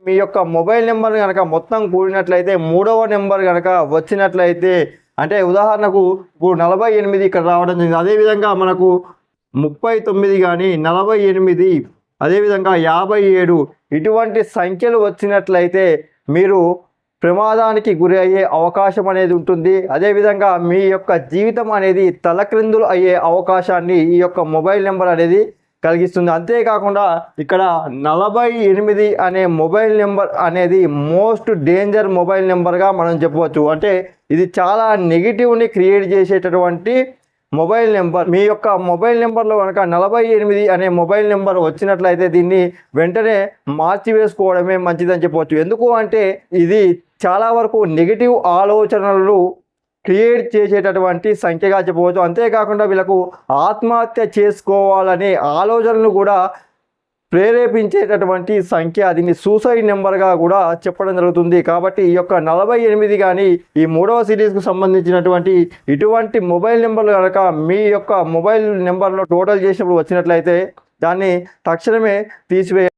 మీ యొక్క mobile number కనుక మొత్తం కూడినట్లయితే మూడవ నెంబర్ కనుక వచ్చినట్లయితే, అంటే ఉదాహరణకు ఇప్పుడు 48 ఇక్కడ రావడం జరిగింది. అదేవిధంగా మనకు 39 కానీ 48, అదేవిధంగా 57 ఇటువంటి సంఖ్యలు వచ్చినట్లయితే మీరు ప్రమాదానికి గురి అయ్యే అవకాశం అనేది ఉంటుంది. అదేవిధంగా మీ యొక్క జీవితం అనేది తలక్రిందులు అయ్యే అవకాశాన్ని ఈ యొక్క మొబైల్ నెంబర్ అనేది కలిగిస్తుంది. అంతేకాకుండా ఇక్కడ 48 అనే మొబైల్ నెంబర్ అనేది మోస్ట్ డేంజర్ మొబైల్ నెంబర్గా మనం చెప్పవచ్చు. అంటే ఇది చాలా నెగిటివ్ని క్రియేట్ చేసేటటువంటి మొబైల్ నెంబర్. మీ యొక్క మొబైల్ నెంబర్లో కనుక 48 అనే మొబైల్ నెంబర్ వచ్చినట్లయితే దీన్ని వెంటనే మార్చివేసుకోవడమే మంచిదని చెప్పవచ్చు. ఎందుకు అంటే ఇది చాలా వరకు నెగిటివ్ ఆలోచనలు క్రియేట్ చేసేటటువంటి సంఖ్యగా చెప్పవచ్చు. అంతేకాకుండా వీళ్ళకు ఆత్మహత్య చేసుకోవాలనే ఆలోచనలు కూడా ప్రేరేపించేటటువంటి సంఖ్య. దీన్ని సూసైడ్ నెంబర్గా కూడా చెప్పడం జరుగుతుంది. కాబట్టి ఈ యొక్క 48 కానీ ఈ మూడవ సిరీస్కు సంబంధించినటువంటి ఇటువంటి మొబైల్ నెంబర్లు కనుక మీ యొక్క మొబైల్ నెంబర్లో టోటల్ చేసినప్పుడు వచ్చినట్లయితే దాన్ని తక్షణమే తీసివేయాలి.